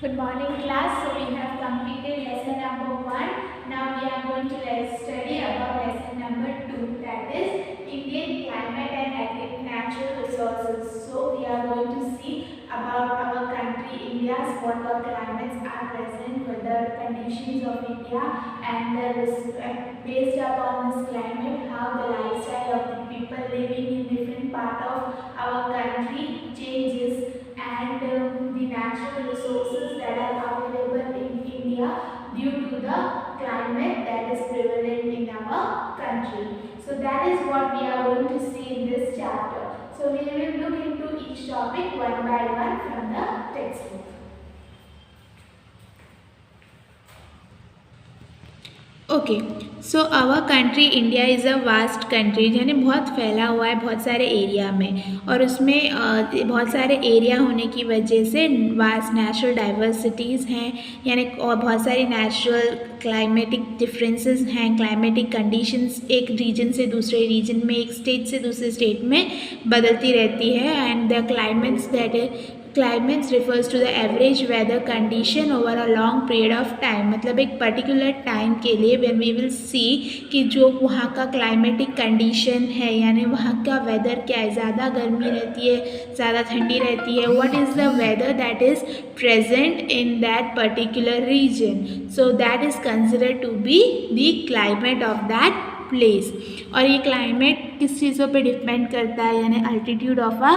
Good morning class. So we have completed lesson number 1. Now we are going to study about lesson number 2, that is Indian climate and natural resources. So we are going to see about our country India's what all climates are present, weather conditions of India, and based upon this climate how the lifestyle of the people living in different part of our country changes, and the natural resources that are available in India due to the climate that is prevalent in our country. So that is what we are going to see in this chapter. So we will look into each topic one by one from the textbook. Okay so our country India is a vast country, यानी बहुत फैला हुआ है बहुत सारे area में, और उसमें बहुत सारे एरिया होने की वजह से वास्ट नेचुरल डाइवर्सिटीज़ हैं, यानी और बहुत सारी नेचुरल क्लाइमेटिक डिफरेंसेस हैं। क्लाइमेटिक कंडीशंस एक रीजन से दूसरे रीजन में, एक स्टेट से दूसरे स्टेट में बदलती रहती है। And the climates refers to the average weather condition over a long period of time, मतलब एक पर्टिकुलर टाइम के लिए व्हेन वी विल सी कि जो वहाँ का क्लाइमेटिक कंडीशन है, यानी वहाँ का वेदर क्या है, ज़्यादा गर्मी रहती है, ज़्यादा ठंडी रहती है, what is the weather that is present in that particular region, so that is considered to be the climate of that place. और ये क्लाइमेट किस चीज़ों पे डिपेंड करता है, यानी अल्टीट्यूड ऑफ अ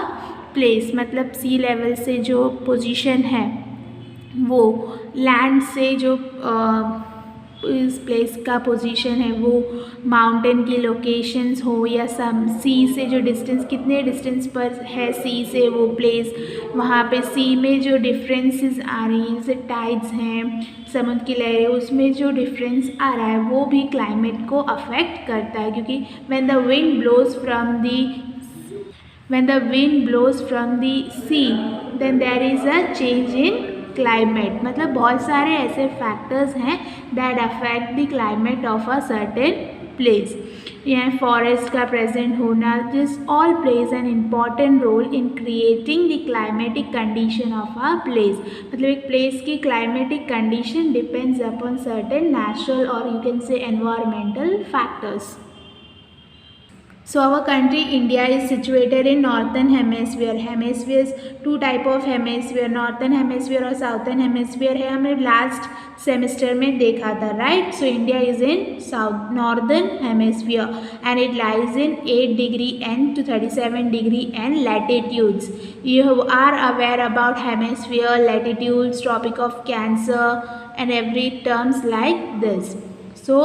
प्लेस, मतलब सी लेवल से जो पोजीशन है वो, लैंड से जो इस प्लेस का पोजीशन है वो, माउंटेन की लोकेशंस हो या सम सी से जो डिस्टेंस, कितने डिस्टेंस पर है सी से वो प्लेस, वहाँ पे सी में जो डिफरेंसेस आ रही हैं, जैसे टाइड्स हैं, समुद्र की लहरें, उसमें जो डिफरेंस आ रहा है वो भी क्लाइमेट को अफेक्ट करता है, क्योंकि when the wind blows from the sea, then there is a change in climate, मतलब बहुत सारे ऐसे फैक्टर्स हैं that affect the climate of a certain place। यहाँ फॉरेस्ट का प्रेजेंट होना, this all plays an important role in creating the climatic condition of a place, मतलब एक प्लेस की climatic condition depends upon certain natural और you can say environmental factors. So our country India is situated in northern hemisphere। Hemispheres two type of hemisphere, northern hemisphere और southern hemisphere है, हमने last semester में देखा था, right. So India is in south northern hemisphere and it lies in 8 degree N to 37 degree N latitudes। You are aware about hemisphere, latitudes, tropic of Cancer and every terms like this। So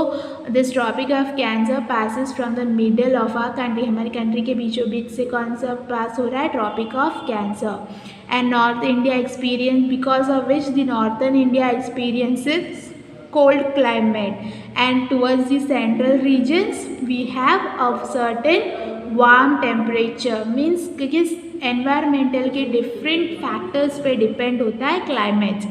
this tropic of cancer passes from the middle of our country, हमारी country के बीचों बीच से कौन सा पास हो रहा है, tropic of cancer. And north India experience, because of which the northern India experiences cold climate, and towards the central regions we have a certain warm temperature, means क्योंकि environmental के different factors पे depend होता है climate।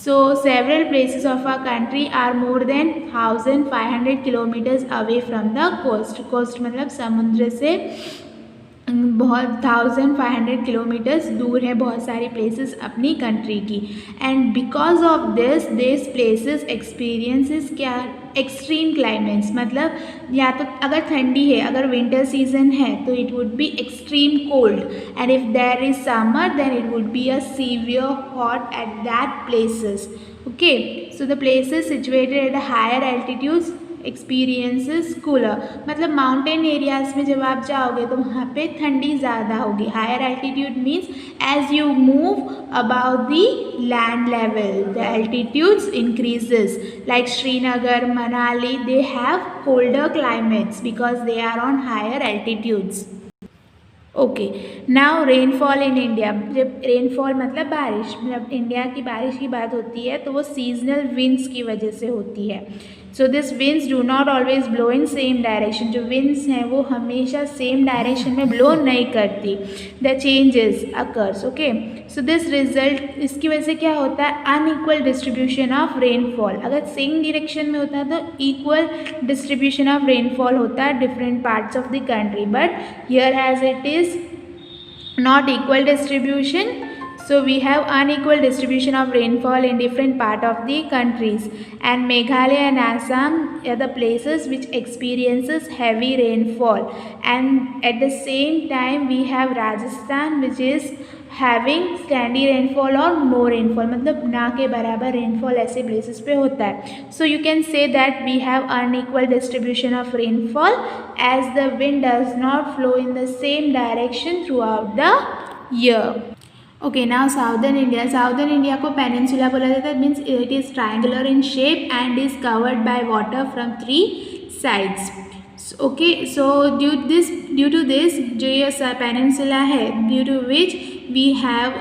So several places of our country are more than 1500 kilometers away from the coast। coast मतलब समुद्र से बहुत 1500 kilometres दूर है बहुत सारी प्लेसेस अपनी कंट्री की। And because of this places experiences क्या, एक्सट्रीम क्लाइमेट्स, मतलब या तो अगर ठंडी है, अगर विंटर सीजन है तो it would be extreme cold, and if there is summer then it would be a severe hot at that places. Okay, so the places situated at higher altitudes experiences cooler, मतलब mountain areas में जब आप जाओगे तो वहाँ पे ठंडी ज़्यादा होगी। Higher altitude means as you move about the land level the altitudes increases, like Srinagar, Manali, they have colder climates because they are on higher altitudes. Okay, now rainfall in India, जब रेनफॉल मतलब बारिश, मतलब इंडिया की बारिश की बात होती है तो वो सीजनल विंड्स की वजह से होती है। So this winds do not always blow in same direction, जो विंड्स हैं वो हमेशा सेम डायरेक्शन में ब्लो नहीं करती, the changes occurs. Okay, so this result, इसकी वजह से क्या होता है, अनइक्वल डिस्ट्रीब्यूशन ऑफ रेनफॉल। अगर सेम डायरेक्शन में होता है तो इक्वल डिस्ट्रीब्यूशन ऑफ रेनफॉल होता है different parts of the country, but here as it is not equal distribution, So we have unequal distribution of rainfall in different part of the countries, and Meghalaya and Assam are the places which experiences heavy rainfall, and at the same time we have Rajasthan which is having steady rainfall और no rainfall, मतलब ना के बराबर rainfall ऐसे places पे होता है. So you can say that we have unequal distribution of rainfall as the wind does not flow in the same direction throughout the year. Okay, now southern India. Southern India को peninsula बोला जाता है. Means it is triangular in shape and is covered by water from 3 sides. Okay, so due to this जो ये peninsula है, due to which we have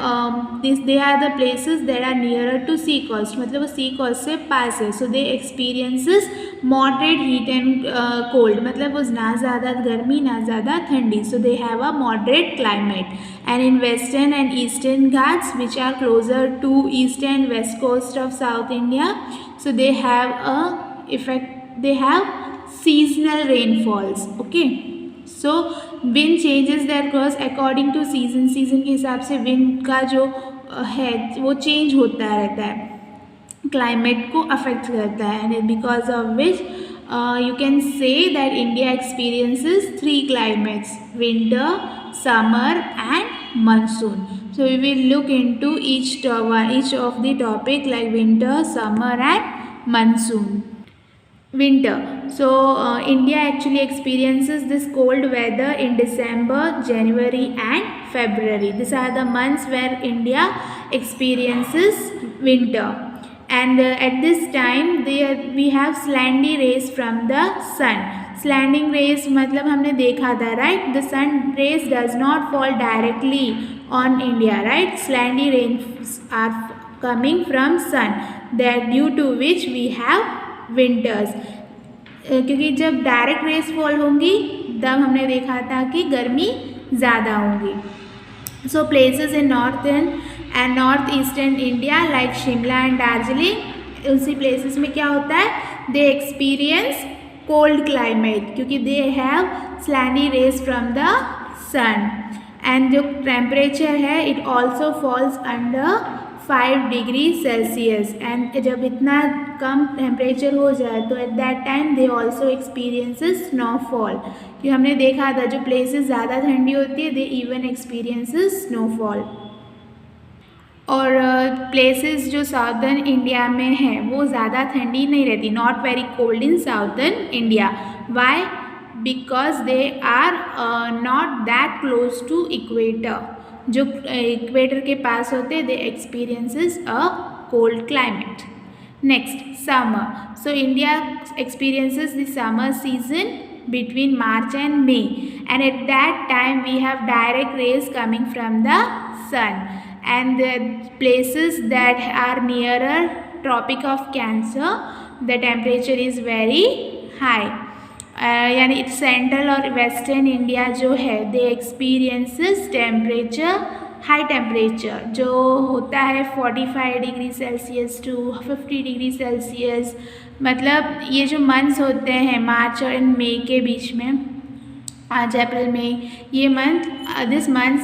they are the places that are nearer to sea coast, मतलब वो sea coast से पास है. So they experiences moderate heat and cold, मतलब वो ना ज़्यादा गर्मी ना ज़्यादा ठंडी. So they have a moderate climate. And in western and eastern Ghats which are closer to east and west coast of South India, so they have seasonal rainfalls. Okay, so wind changes their course according to season. Season के हिसाब से wind का जो है वो change होता रहता है, क्लाइमेट को अफेक्ट करता है. And because of which you can say that India experiences 3 climates: winter, summer and monsoon. So we will look into each of the topic like winter, summer and monsoon. Winter. So India actually experiences this cold weather in December, January and February. These are the months where India experiences winter. And at this time we have slanty rays from the sun. Slanting rays मतलब हमने देखा था, right? The sun rays does not fall directly on India, right? Slanty rays are coming from sun. That due to which we have winters. क्योंकि जब direct race fall होंगी तब हमने देखा था कि गर्मी ज़्यादा होगी. So places in northern and north eastern India like Shimla and Darjeeling, उसी प्लेसेस में क्या होता है, दे एक्सपीरियंस कोल्ड क्लाइमेट क्योंकि they have slanty rays from the sun. And जो टेम्परेचर है it also falls under 5 degree Celsius. And जब इतना कम टेम्परेचर हो जाए तो at that time they also experiences snowfall. कि हमने देखा था जो प्लेसेस ज़्यादा ठंडी होती है दे इवन एक्सपीरियंसेस स्नोफॉल. और प्लेसेस जो साउदर्न इंडिया में हैं वो ज़्यादा ठंडी नहीं रहती, not very cold in southern India. Why? Because they are not that close to equator. जो इक्वेटर के पास होते हैं they experiences a cold climate. Next, summer. So India experiences the summer season between March and May, and at that time we have direct rays coming from the sun. And the places that are nearer Tropic of Cancer, the temperature is very high. यानी central और western India जो है they experiences temperature, high temperature जो होता है 45 degree Celsius to 50 degree Celsius. मतलब ये जो मंथ्स होते हैं मार्च और मई के बीच में, आज अप्रैल मई, ये month, this month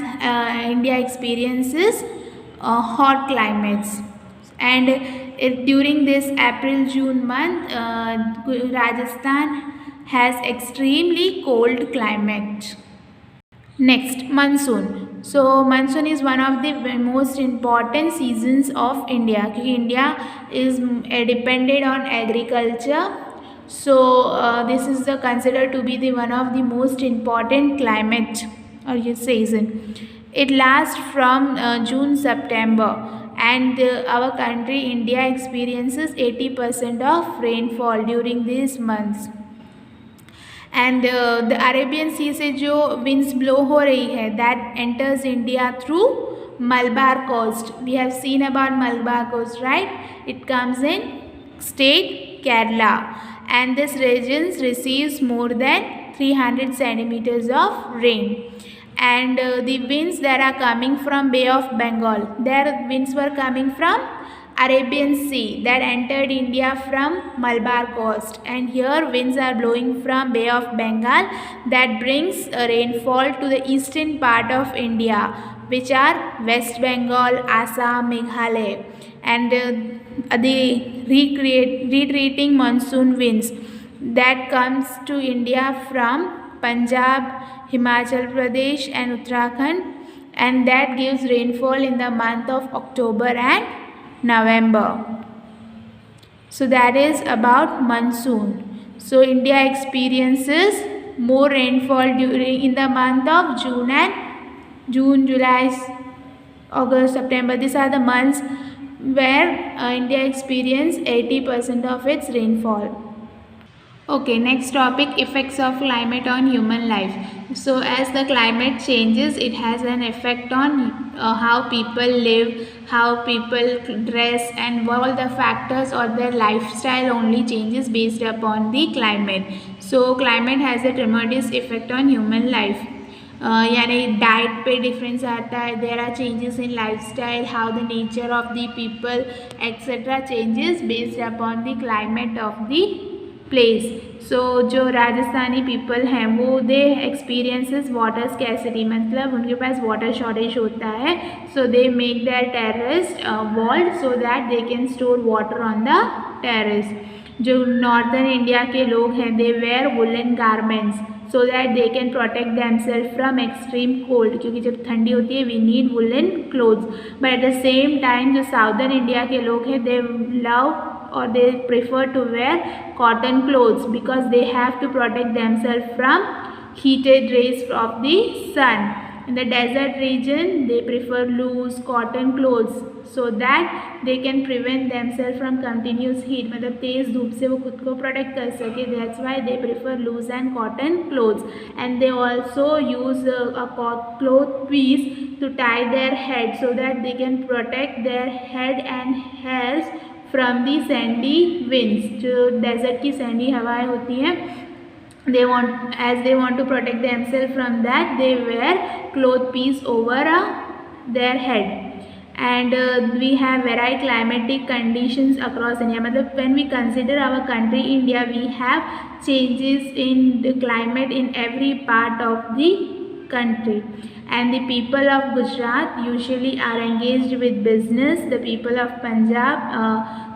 India experiences hot climates. And during this April-June month, Rajasthan has extremely cold climate. Next, monsoon. So monsoon is one of the most important seasons of India क्योंकि India is dependent on agriculture. So this is considered to be the one of the most important climate or season. It lasts from June-September, and our country India experiences 80% of rainfall during these months. And the Arabian Sea से जो winds blow हो रही है that enters India through Malabar coast. We have seen about Malabar coast, right? It comes in state Kerala, and this region receives more than 300 centimeters of rain. And the winds that are coming from Bay of Bengal, their winds were coming from Arabian Sea that entered India from Malabar coast, and here winds are blowing from Bay of Bengal that brings rainfall to the eastern part of India, which are West Bengal, Assam, Meghalaya, and the retreating monsoon winds that comes to India from Punjab, Himachal Pradesh and Uttarakhand, and that gives rainfall in the month of October and November. So that is about monsoon. So India experiences more rainfall during in the month of June, July, August, September. These are the months where India experiences 80% of its rainfall. Okay, next topic, effects of climate on human life. So as the climate changes, it has an effect on how people live, how people dress, and all the factors or their lifestyle only changes based upon the climate. So climate has a tremendous effect on human life. यानी diet पे difference आता है, there are changes in life style, how the nature of the people etcetera changes based upon the climate of the place. So जो Rajasthani people हैं वो दे experiences water scarcity, मतलब उनके पास water shortage होता है. So they make their terrace walled so that they can store water on the terrace. जो northern India के लोग हैं they wear woollen garments so that they can protect themself from extreme cold, क्योंकि जब ठंडी होती है we need woollen clothes. But at the same time जो साउदर्न इंडिया के लोग हैं they love or they prefer to wear cotton clothes because they have to protect themselves from heated rays of the sun. In the desert region they prefer loose cotton clothes so that they can prevent themselves from continuous heat, मतलब तेज़ धूप से वो खुद को protect कर सके. That's why they prefer loose and cotton clothes. And they also use a cloth piece to tie their head so that they can protect their head and hairs from the Sandy winds. जो desert की Sandy हवाएं होती हैं they want to protect themselves from that, they wear cloth piece over their head. And we have varied climatic conditions across India. मतलब when we consider our country India, we have changes in the climate in every part of the country. And the people of Gujarat usually are engaged with business. The people of Punjab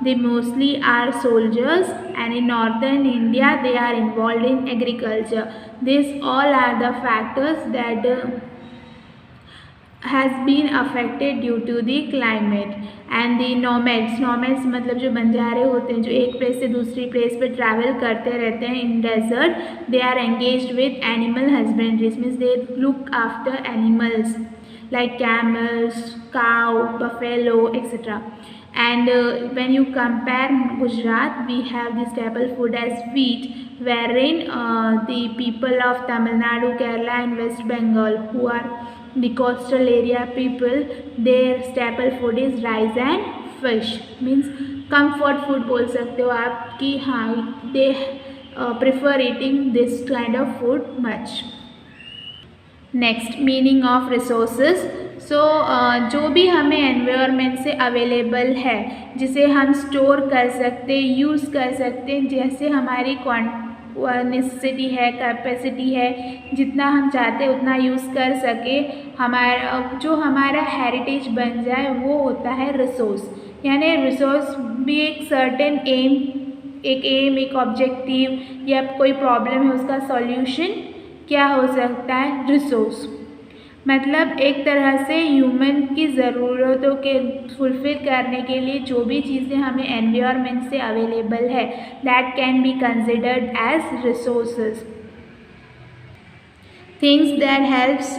they mostly are soldiers, and in northern India they are involved in agriculture. These all are the factors that has been affected due to the climate. And the nomads मतलब जो बंजारे होते हैं जो एक place से दूसरी place पे travel करते रहते हैं in desert, they are engaged with animal husbandry, means they look after animals like camels, cow, buffalo, etc. And when you compare Gujarat, we have the staple food as wheat, wherein the people of Tamil Nadu, Kerala and West Bengal, who are the coastal area people, their staple food is rice and fish. Means comfort food बोल सकते हो आप कि हाँ they prefer eating this kind of food much. Next, meaning of resources. So जो भी हमें environment से अवेलेबल है जिसे हम स्टोर कर सकते, यूज़ कर सकते हैं, जैसे हमारी नेसेसिटी है, कैपेसिटी है, जितना हम चाहते हैं उतना यूज़ कर सके, हमारा जो हमारा हेरिटेज बन जाए वो होता है रिसोर्स. यानी रिसोर्स भी एक सर्टेन एक ऑब्जेक्टिव या कोई प्रॉब्लम है उसका सॉल्यूशन क्या हो सकता है, रिसोर्स. मतलब एक तरह से ह्यूमन की ज़रूरतों के फुलफिल करने के लिए जो भी चीज़ें हमें एनवायरनमेंट से अवेलेबल है that can be considered as resources. Things that helps,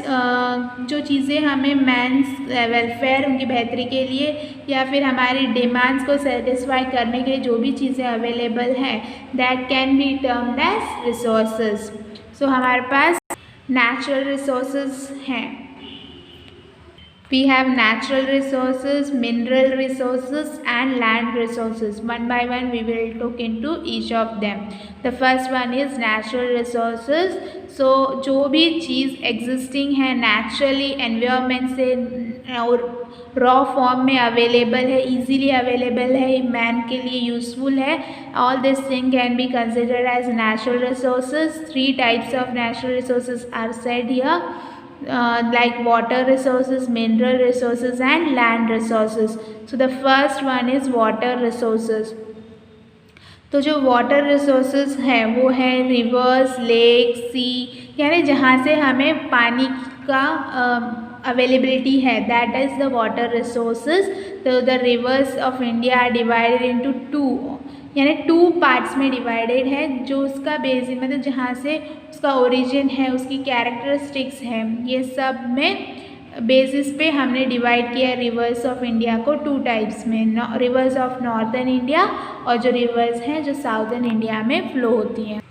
जो चीज़ें हमें मैंस वेलफेयर उनकी बेहतरी के लिए या फिर हमारी डिमांड्स को सेटिस्फाई करने के लिए जो भी चीज़ें अवेलेबल हैं that can be termed as resources. So हमारे पास नेचुरल रिसोर्सेज हैं. We have natural resources, mineral resources and land resources. One by one we will look into each of them. The first one is natural resources. So जो भी चीज़ existing है naturally environment से और raw form में available है, easily available है, man के लिए useful है, all this thing can be considered as natural resources. Three types of natural resources are said here. like water resources, mineral resources and land resources. So the first one is water resources. तो जो water resources हैं वो है reverse, lake, सी, यानी जहाँ से हमें पानी का अवेलेबिलिटी है, that is the water resources. तो the rivers of India are divided into two, यानी टू पार्ट्स में डिवाइडेड है. जो उसका बेसिक मतलब जहाँ से उसका ओरिजिन है, उसकी कैरेक्टरिस्टिक्स हैं, ये सब में बेसिस पे हमने डिवाइड किया रिवर्स ऑफ इंडिया को टू टाइप्स में, रिवर्स ऑफ नॉर्थर्न इंडिया और जो रिवर्स हैं जो साउदर्न इंडिया में फ्लो होती हैं.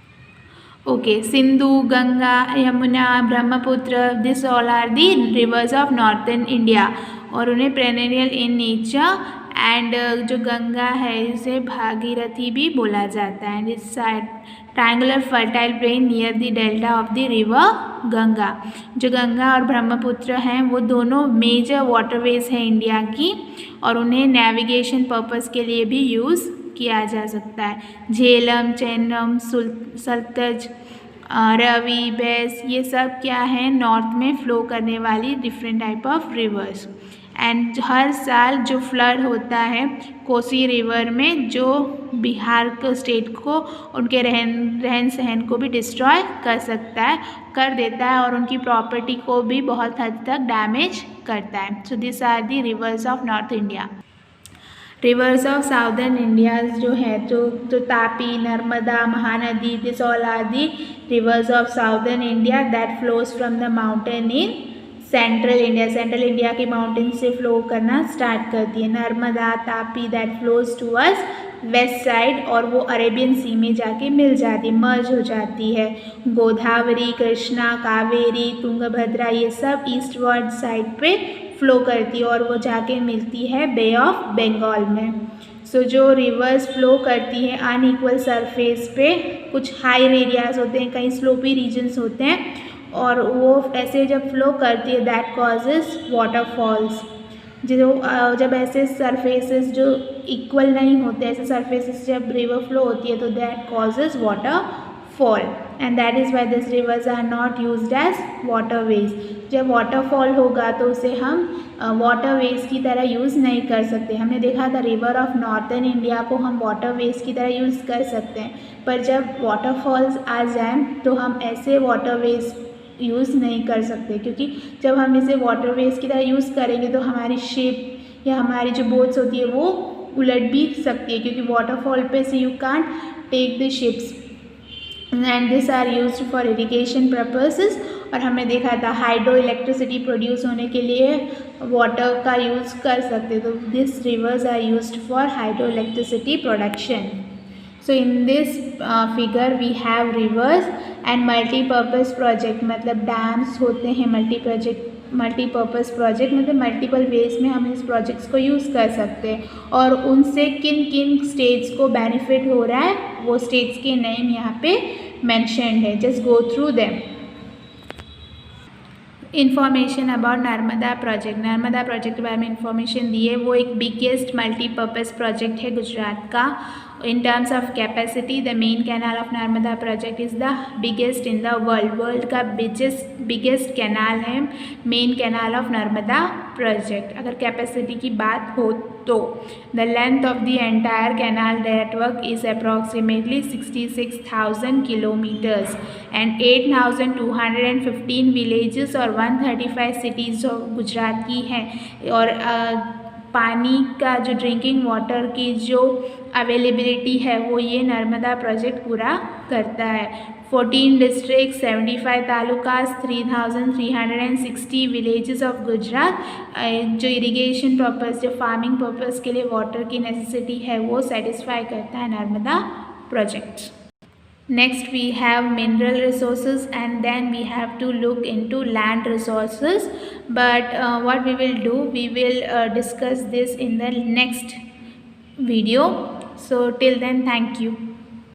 Okay, Sindhu, Ganga, Yamuna, Brahmaputra, this all are the rivers of northern India और उन्हें पेरेनियल इन नेचर. एंड जो गंगा है इसे भागीरथी भी बोला जाता है. And it's triangular fertile plain near the delta of the river Ganga. जो गंगा और ब्रह्मपुत्र हैं वो दोनों मेजर वाटरवेज हैं इंडिया की और उन्हें नेविगेशन पर्पस के लिए भी यूज़ किया जा सकता है. झेलम, चेन्नम, सतलज, रवि, बेस, ये सब क्या है, नॉर्थ में फ्लो करने वाली different type of rivers. And हर साल जो फ्लड होता है कोसी रिवर में, जो बिहार के स्टेट को, उनके रहन सहन को भी डिस्ट्रॉय कर सकता है, कर देता है और उनकी प्रॉपर्टी को भी बहुत हद तक डैमेज करता है. So this are the rivers of north India. Rivers of southern India जो है तो Tapi, Narmada, Mahanadi, this all are the rivers of southern India that flows from the mountain in central India. Central India के mountain से flow करना start करती है. Narmada, Tapi that flows towards west side और वो अरेबियन सी में जाके मिल जाती है, मर्ज हो जाती है. गोदावरी, कृष्णा, कावेरी, तुंगभद्रा, ये सब ईस्टवर्ड साइड पे फ्लो करती है और वो जाके मिलती है बे ऑफ बंगाल में. सो जो रिवर्स फ्लो करती हैं अनइक्वल सरफेस पे, कुछ हायर एरियाज होते हैं, कहीं स्लोपी रीजन्स होते हैं और वो ऐसे जब फ्लो करती है दैट कॉजेज वाटरफॉल्स. जो जब ऐसे सरफेसेस जो इक्वल नहीं होते, ऐसे सरफेसेस जब रिवर फ्लो होती है तो that causes waterfall. And that is why this rivers are not used as waterways. जब वाटरफॉल होगा तो उसे हम वाटरवेज की तरह यूज़ नहीं कर सकते. हमने देखा था रिवर ऑफ नॉर्थर्न इंडिया को हम वाटरवेज की तरह यूज़ कर सकते हैं, पर जब वाटरफॉल्स आ जाएं तो हम ऐसे वाटरवेज यूज़ नहीं कर सकते, क्योंकि जब हम इसे वाटरवेज की तरह यूज़ करेंगे तो हमारी शेप या हमारी जो बोट्स होती है वो उलट भी सकती है, क्योंकि वाटरफॉल पे से you can't take the ships. And this are used for irrigation purposes. और हमने देखा था हाइड्रो इलेक्ट्रिसिटी प्रोड्यूस होने के लिए वाटर का यूज़ कर सकते, तो this rivers are used for hydro electricity production. So in this figure we have rivers and multi-purpose project, मतलब डैम्स होते हैं मल्टीपर्पज़ प्रोजेक्ट, मतलब मल्टीपल वेज में हम इस प्रोजेक्ट्स को यूज़ कर सकते हैं और उनसे किन किन स्टेट्स को बेनिफिट हो रहा है वो स्टेट्स के नेम यहाँ पे मेंशन्ड है. Just go through them. Information about Narmada project. Narmada project के बारे में इंफॉर्मेशन दी है. वो एक बिगेस्ट मल्टीपर्पज़ प्रोजेक्ट है गुजरात का. In terms of capacity, the main canal of Narmada project is the biggest in the world. World का बिगेस्ट कैनाल है main canal of Narmada project. अगर कैपेसिटी की बात हो तो the length of the entire canal network is approximately 66,000 kilometres and 8,215 villages और 135 cities Gujarat की हैं. और पानी का जो ड्रिंकिंग वाटर की जो अवेलेबिलिटी है वो ये नर्मदा प्रोजेक्ट पूरा करता है. 14 डिस्ट्रिक्ट, 75 तालुकास, 3,360 विलेजेस ऑफ गुजरात. जो इरिगेशन पर्पस, जो फार्मिंग पर्पस के लिए वाटर की नेसेसिटी है वो सेटिस्फाई करता है Narmada project. Next we have mineral resources and then we have to look into land resources, but what we will do, we will discuss this in the next video. So till then, thank you.